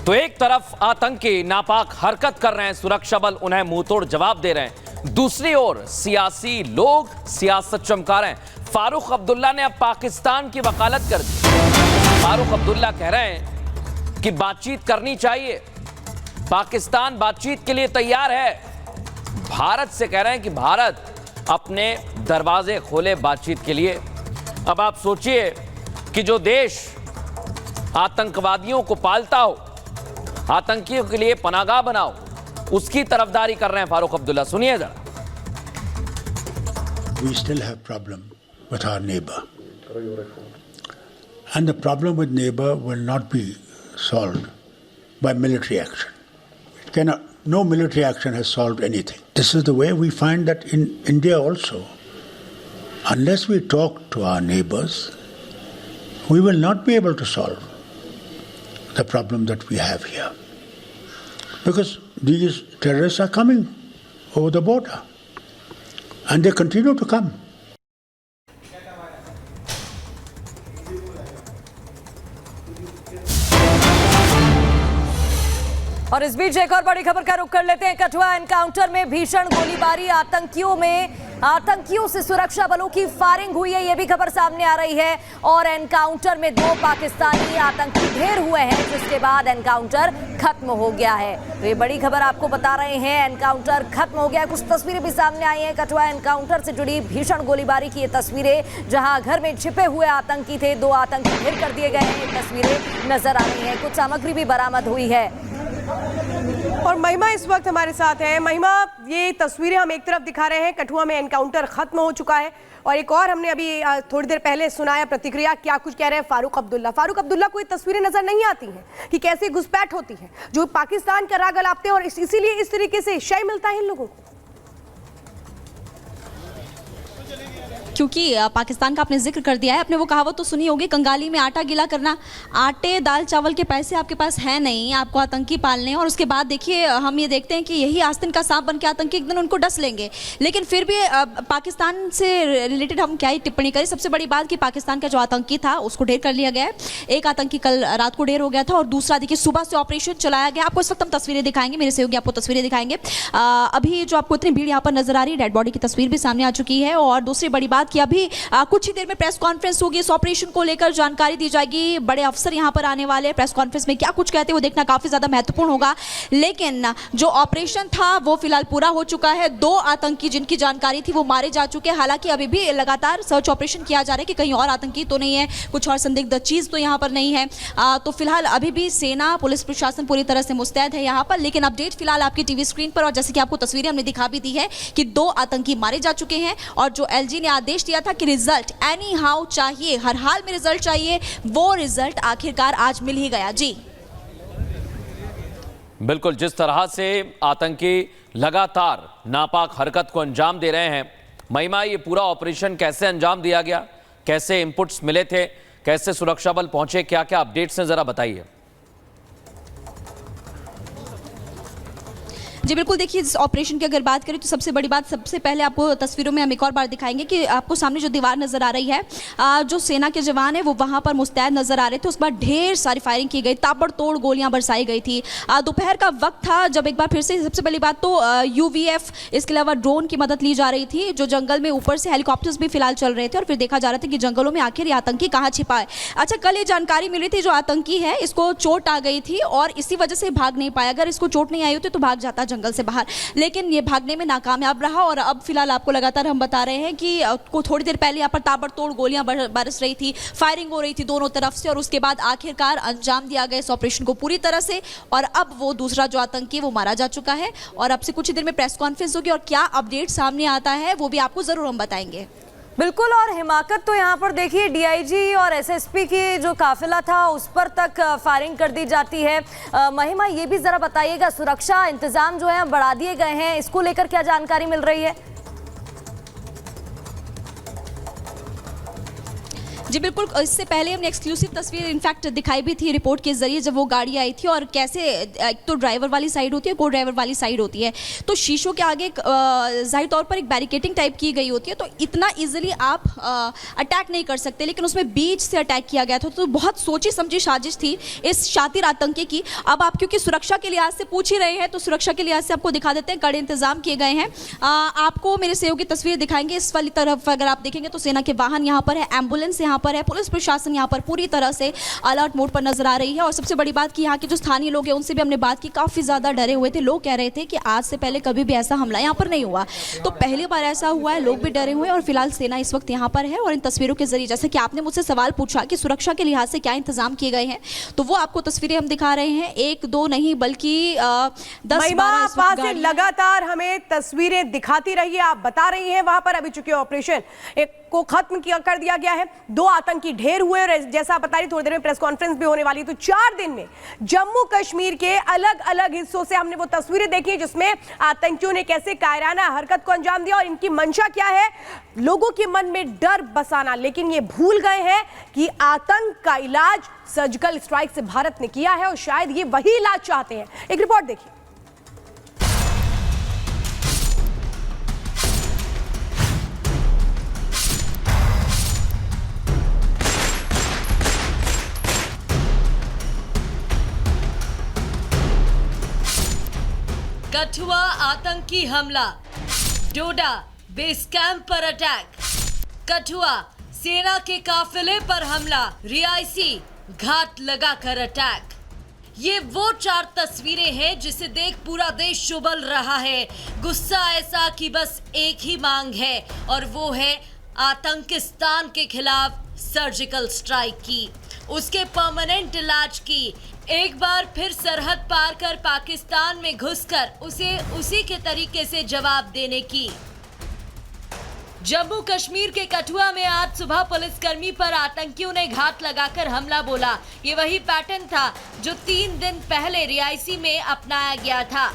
तो एक तरफ आतंकी नापाक हरकत कर रहे हैं, सुरक्षा बल उन्हें मुंहतोड़ जवाब दे रहे हैं। दूसरी ओर सियासी लोग सियासत चमका रहे हैं। फारूक अब्दुल्ला ने अब पाकिस्तान की वकालत कर दी। फारूक अब्दुल्ला कह रहे हैं कि बातचीत करनी चाहिए, पाकिस्तान बातचीत के लिए तैयार है। भारत से कह रहे हैं कि भारत अपने दरवाजे खोले बातचीत के लिए। अब आप सोचिए कि जो देश आतंकवादियों को पालता हो, आतंकियों के लिए पनाहगाह बनाओ, उसकी तरफदारी कर रहे हैं फारूक अब्दुल्ला। सुनिए जरा। We still have problem with our neighbor, and the problem with neighbor will not be solved by military action. It cannot. No military action has solved anything. This is the way we find that in India also. Unless we talk to our neighbors, we will not be able to solve the problem that we have here. Because these terrorists are coming over the border, and they continue to come. और इस बीच एक और बड़ी खबर का रुख कर लेते हैं। कठुआ एनकाउंटर में भीषण गोलीबारी, आतंकियों से सुरक्षा बलों की फायरिंग हुई है, यह भी खबर सामने आ रही है। और एनकाउंटर में 2 पाकिस्तानी आतंकी ढेर हुए हैं, जिसके बाद एनकाउंटर खत्म हो गया है। तो ये बड़ी खबर आपको बता रहे हैं, एनकाउंटर खत्म हो गया। कुछ तस्वीरें भी सामने आई हैं कठुआ एनकाउंटर से जुड़ी, भीषण गोलीबारी की ये तस्वीरें, जहां घर में छिपे हुए आतंकी थे, 2 आतंकी ढेर कर दिए गए हैं, ये तस्वीरें नजर आ रही हैं। कुछ सामग्री भी बरामद हुई है। और महिमा इस वक्त हमारे साथ है। महिमा, ये तस्वीरें हम एक तरफ दिखा रहे हैं, कठुआ में एनकाउंटर खत्म हो चुका है, और एक और हमने अभी थोड़ी देर पहले सुनाया प्रतिक्रिया, क्या कुछ कह रहे हैं फारूक अब्दुल्ला। फारूक अब्दुल्ला को ये तस्वीरें नजर नहीं आती हैं कि कैसे घुसपैठ होती है, जो पाकिस्तान का राग अलापते हैं, और इसीलिए इस तरीके से शय मिलता है इन लोगों को। क्योंकि पाकिस्तान का आपने जिक्र कर दिया है, आपने वो कहावत तो सुनी होगी, कंगाली में आटा गीला करना। आटे दाल चावल के पैसे आपके पास है नहीं, आपको आतंकी पालने, और उसके बाद देखिए हम ये देखते हैं कि यही आस्तीन का सांप बन के आतंकी एक दिन उनको डस लेंगे। लेकिन फिर भी पाकिस्तान से रिलेटेड हम क्या ही टिप्पणी करें। सबसे बड़ी बात कि पाकिस्तान का जो आतंकी था उसको ढेर कर लिया गया है। एक आतंकी कल रात को ढेर हो गया था, और दूसरा देखिए सुबह से ऑपरेशन चलाया गया। आपको इस वक्त हम तस्वीरें दिखाएंगे, मेरे सहयोगी आपको तस्वीरें दिखाएंगे। अभी जो आपको इतनी भीड़ यहाँ पर नजर आ रही है, डेड बॉडी की तस्वीर भी सामने आ चुकी है। और दूसरी बड़ी बात कि अभी कुछ ही देर में प्रेस कॉन्फ्रेंस होगी, इस ऑपरेशन को लेकर जानकारी दी जाएगी। बड़े अफसर यहां पर आने वाले हैं, प्रेस कॉन्फ्रेंस में क्या कुछ कहते हैं वो देखना काफी ज्यादा महत्वपूर्ण होगा। लेकिन जो ऑपरेशन था वो फिलहाल पूरा हो चुका है। 2 आतंकी जिनकी जानकारी थी वो मारे जा चुके हैं। हालांकि अभी भी लगातार सर्च ऑपरेशन किया जा रहा है कि कहीं और आतंकी तो नहीं है, कुछ और संदिग्ध चीज तो यहां पर नहीं है। तो फिलहाल अभी भी सेना, पुलिस प्रशासन पूरी तरह से मुस्तैद है यहां पर। लेकिन अपडेट फिलहाल आपकी टीवी स्क्रीन पर, और जैसे कि आपको तस्वीरें हमने दिखा भी दी है कि 2 आतंकी मारे जा चुके हैं, और जो एलजी ने आदेश दिया था कि रिजल्ट एनी हाउ चाहिए, हर हाल में रिजल्ट चाहिए, वो रिजल्ट आखिरकार आज मिल ही गया। जी बिल्कुल, जिस तरह से आतंकी लगातार नापाक हरकत को अंजाम दे रहे हैं, महिमा, ये पूरा ऑपरेशन कैसे अंजाम दिया गया, कैसे इनपुट्स मिले थे, कैसे सुरक्षा बल पहुंचे, क्या क्या अपडेट्स हैं, जरा बताइए। जी बिल्कुल, देखिए इस ऑपरेशन की अगर बात करें तो सबसे बड़ी बात, सबसे पहले आपको तस्वीरों में हम एक और बार दिखाएंगे कि आपको सामने जो दीवार नज़र आ रही है, जो सेना के जवान है वो वहाँ पर मुस्तैद नज़र आ रहे थे। उस पर ढेर सारी फायरिंग की गई, ताबड़तोड़ गोलियां बरसाई गई थी। दोपहर का वक्त था जब एक बार फिर से, सबसे पहली बात तो UVF, इसके अलावा ड्रोन की मदद ली जा रही थी, जो जंगल में ऊपर से हेलीकॉप्टर्स भी फिलहाल चल रहे थे, और फिर देखा जा रहा था कि जंगलों में आखिर ये आतंकी कहाँ छिपा है। अच्छा, कल ये जानकारी मिली थी जो आतंकी है इसको चोट आ गई थी, और इसी वजह से भाग नहीं पाया। अगर इसको चोट नहीं आई होती तो भाग जाता जंगल से बाहर, लेकिन ये भागने में नाकामयाब रहा। और अब फिलहाल आपको लगातार हम बता रहे हैं कि को थोड़ी देर पहले यहाँ पर ताबड़तोड़ गोलियां बरस रही थी, फायरिंग हो रही थी दोनों तरफ से, और उसके बाद आखिरकार अंजाम दिया गया इस ऑपरेशन को पूरी तरह से। और अब वो दूसरा जो आतंकी वो मारा जा चुका है, और अब से कुछ ही देर में प्रेस कॉन्फ्रेंस होगी, और क्या अपडेट सामने आता है वो भी आपको जरूर हम बताएंगे। बिल्कुल, और हिमाकत तो यहाँ पर देखिए DIG और SSP की जो काफिला था उस पर तक फायरिंग कर दी जाती है। महिमा, ये भी जरा बताइएगा, सुरक्षा इंतजाम जो है बढ़ा दिए गए हैं, इसको लेकर क्या जानकारी मिल रही है? जी बिल्कुल, इससे पहले हमने एक्सक्लूसिव तस्वीर इनफैक्ट दिखाई भी थी रिपोर्ट के जरिए, जब वो गाड़ी आई थी और कैसे एक तो ड्राइवर वाली साइड होती है, को ड्राइवर वाली साइड होती है, तो शीशों के आगे जाहिर तौर पर एक बैरिकेटिंग टाइप की गई होती है, तो इतना इजीली आप अटैक नहीं कर सकते, लेकिन उसमें बीच से अटैक किया गया था। तो बहुत सोची समझी साजिश थी इस शातिर आतंकी की। अब आप क्योंकि सुरक्षा के लिहाज से पूछ ही रहे हैं, तो सुरक्षा के लिहाज से आपको दिखा देते हैं, कड़े इंतजाम किए गए हैं। आपको मेरे सहयोगी तस्वीर दिखाएंगे। इस वाली तरफ अगर आप देखेंगे तो सेना के वाहन यहाँ पर है, एम्बुलेंस यहाँ पर है, पुलिस प्रशासन यहाँ पर पूरी तरह से अलर्ट मोड पर नजर आ रही है। और सबसे बड़ी बात कि यहाँ के जो स्थानीय लोग हैं उनसे भी हमने बात की, काफ़ी ज़्यादा डरे हुए थे। लोग कह रहे थे कि आज से पहले कभी भी ऐसा हमला यहाँ पर नहीं हुआ, तो पहली बार ऐसा हुआ है, लोग भी डरे हुए हैं। और फिलहाल सेना इस वक्त यहाँ पर है और इन तस्वीरों के जरिए, जैसे कि आपने मुझसे सवाल पूछा कि सुरक्षा के लिहाज से क्या इंतजाम किए गए हैं, तो वो आपको तस्वीरें हम दिखा रहे हैं। एक दो नहीं बल्कि 10-12 से लगातार हमें तस्वीरें दिखाती रही है, आप बता रही हैं वहां पर अभी चुके ऑपरेशन को खत्म कर दिया गया है, 2 आतंकी ढेर हुए और जैसा आप बता रही, थोड़ी देर में प्रेस कॉन्फ्रेंस भी होने वाली है। तो 4 दिन में जम्मू कश्मीर के अलग अलग हिस्सों से हमने वो तस्वीरें देखी जिसमें आतंकियों ने कैसे कायराना हरकत को अंजाम दिया और इनकी मंशा क्या है, लोगों के मन में डर बसाना। लेकिन ये भूल गए हैं कि आतंक का इलाज सर्जिकल स्ट्राइक से भारत ने किया है और शायद ये वही इलाज चाहते हैं। एक रिपोर्ट देखिए। कठुआ आतंकी हमला, डोडा बेस कैंप पर अटैक, कठुआ सेना के काफिले पर हमला, रियासी घात लगाकर अटैक। ये वो 4 तस्वीरें हैं जिसे देख पूरा देश उबल रहा है। गुस्सा ऐसा कि बस एक ही मांग है और वो है आतंकिस्तान के खिलाफ सर्जिकल स्ट्राइक की, उसके परमानेंट इलाज की, एक बार फिर सरहद पार कर पाकिस्तान में घुसकर उसे उसी के तरीके से जवाब देने की। जम्मू कश्मीर के कठुआ में आज सुबह पुलिसकर्मी पर आतंकियों ने घात लगाकर हमला बोला। ये वही पैटर्न था जो 3 दिन पहले रियासी में अपनाया गया था।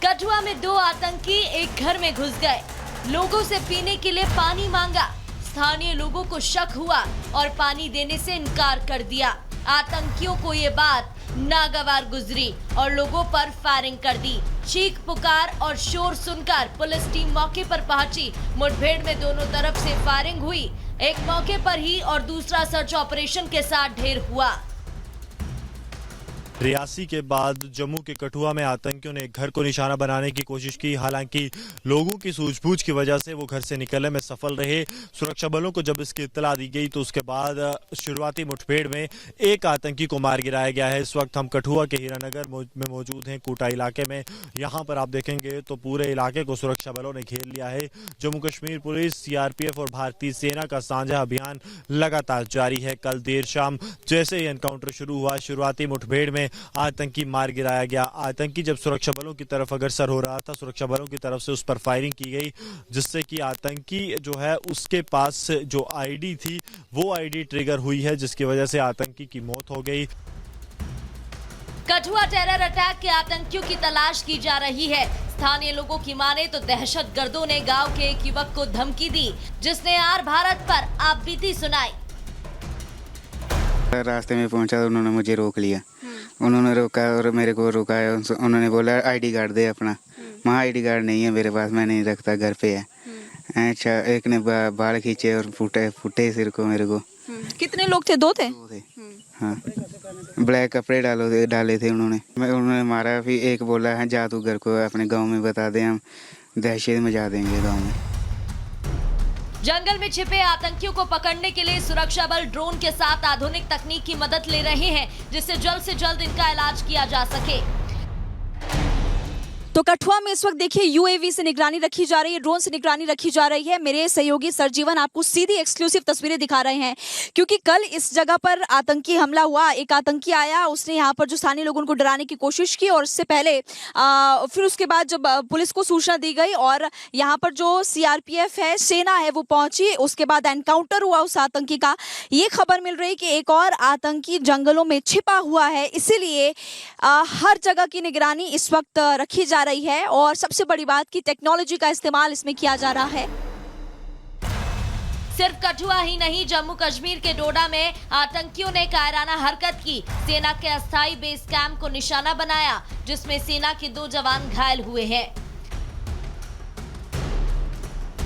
कठुआ में 2 आतंकी एक घर में घुस गए, लोगों से पीने के लिए पानी मांगा, स्थानीय लोगों को शक हुआ और पानी देने से इनकार कर दिया। आतंकियों को ये बात नागवार गुजरी और लोगों पर फायरिंग कर दी। चीख पुकार और शोर सुनकर पुलिस टीम मौके पर पहुंची। मुठभेड़ में दोनों तरफ से फायरिंग हुई, एक मौके पर ही और दूसरा सर्च ऑपरेशन के साथ ढेर हुआ। रियासी के बाद जम्मू के कठुआ में आतंकियों ने एक घर को निशाना बनाने की कोशिश की। हालांकि लोगों की सूझबूझ की वजह से वो घर से निकलने में सफल रहे। सुरक्षा बलों को जब इसकी इत्तला दी गई तो उसके बाद शुरुआती मुठभेड़ में एक आतंकी को मार गिराया गया है। इस वक्त हम कठुआ के हीरानगर में मौजूद हैं, कोटा इलाके में। यहाँ पर आप देखेंगे तो पूरे इलाके को सुरक्षा बलों ने घेर लिया है। जम्मू कश्मीर पुलिस, सीआरपीएफ और भारतीय सेना का साझा अभियान लगातार जारी है। कल देर शाम जैसे ही एनकाउंटर शुरू हुआ, शुरुआती मुठभेड़ में आतंकी मार गिराया गया। आतंकी जब सुरक्षा बलों की तरफ अग्रसर हो रहा था, सुरक्षा बलों की तरफ से उस पर फायरिंग की गई, जिससे कि आतंकी जो है उसके पास जो आईडी थी वो आईडी ट्रिगर हुई है, जिसकी वजह से आतंकी की मौत हो गई। कठुआ टेरर अटैक के आतंकियों की तलाश की जा रही है। स्थानीय लोगों की माने तो दहशतगर्दों ने गांव के एक युवक को धमकी दी, जिसने आर भारत पर आपबीती सुनाई। रास्ते में पहुंचा तो उन्होंने मुझे रोक लिया। उन्होंने रोका और मेरे को रुकाया। उन्होंने बोला आईडी कार्ड दे अपना। वहाँ आईडी कार्ड नहीं है मेरे पास, मैं नहीं रखता, घर पे है। अच्छा, एक ने बाल खींचे और फुटे सिर को मेरे को। कितने लोग थे? 2 थे। हाँ, ब्लैक कपड़े डाले थे उन्होंने मारा। फिर एक बोला है जा तू घर को अपने गाँव में बता दे, हम दहशत मचा देंगे गाँव में। जंगल में छिपे आतंकियों को पकड़ने के लिए सुरक्षा बल ड्रोन के साथ आधुनिक तकनीक की मदद ले रहे हैं, जिससे जल्द से जल्द इनका इलाज किया जा सके। तो कठुआ में इस वक्त देखिए यूएवी से निगरानी रखी जा रही है, ड्रोन से निगरानी रखी जा रही है। मेरे सहयोगी सरजीवन आपको सीधी एक्सक्लूसिव तस्वीरें दिखा रहे हैं, क्योंकि कल इस जगह पर आतंकी हमला हुआ। एक आतंकी आया, उसने यहाँ पर जो स्थानीय लोगों को डराने की कोशिश की और इससे पहले फिर उसके बाद जब पुलिस को सूचना दी गई और यहाँ पर जो सीआरपीएफ है, सेना है, वो पहुंची, उसके बाद एनकाउंटर हुआ उस आतंकी का। ये खबर मिल रही कि एक और आतंकी जंगलों में छिपा हुआ है, इसीलिए हर जगह की निगरानी इस वक्त रखी जा रही है और सबसे बड़ी बात कि टेक्नोलॉजी का इस्तेमाल इसमें किया जा रहा है। सिर्फ कठुआ ही नहीं, जम्मू कश्मीर के डोडा में आतंकियों ने कायराना हरकत की। सेना के अस्थायी बेस कैंप को निशाना बनाया, जिसमें सेना के 2 जवान घायल हुए हैं।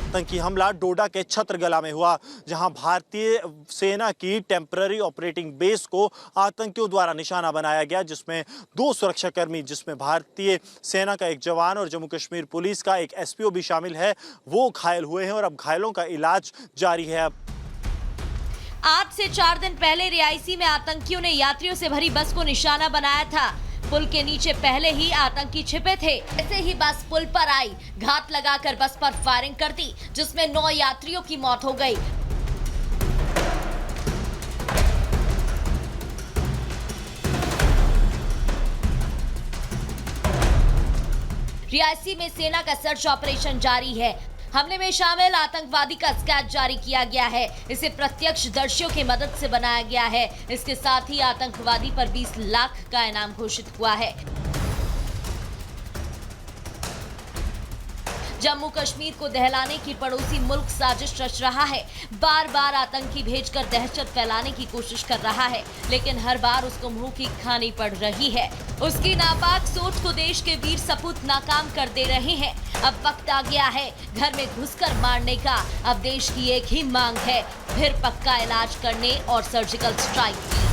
आतंकी हमला डोडा के छत्रगला में हुआ, जहां भारतीय सेना की टेम्पररी ऑपरेटिंग बेस को आतंकियों द्वारा निशाना बनाया गया, जिसमें 2 सुरक्षाकर्मी, जिसमें भारतीय सेना का एक जवान और जम्मू कश्मीर पुलिस का एक एसपीओ भी शामिल है, वो घायल हुए हैं और अब घायलों का इलाज जारी है। आज से 4 दिन पहले रियासी में आतंकियों ने यात्रियों से भरी बस को निशाना बनाया था। पुल के नीचे पहले ही आतंकी छिपे थे। ऐसे ही बस पुल पर आई, घात लगाकर बस पर फायरिंग कर दी, जिसमें 9 यात्रियों की मौत हो गई। रियासी में सेना का सर्च ऑपरेशन जारी है। हमले में शामिल आतंकवादी का स्केच जारी किया गया है। इसे प्रत्यक्षदर्शियों की मदद से बनाया गया है। इसके साथ ही आतंकवादी पर 20 लाख का इनाम घोषित हुआ है। जम्मू कश्मीर को दहलाने की पड़ोसी मुल्क साजिश रच रहा है। बार बार आतंकी भेजकर दहशत फैलाने की कोशिश कर रहा है, लेकिन हर बार उसको मुंह की खानी पड़ रही है। उसकी नापाक सोच को देश के वीर सपूत नाकाम कर दे रहे हैं। अब वक्त आ गया है घर में घुसकर मारने का। अब देश की एक ही मांग है, फिर पक्का इलाज करने और सर्जिकल स्ट्राइक की।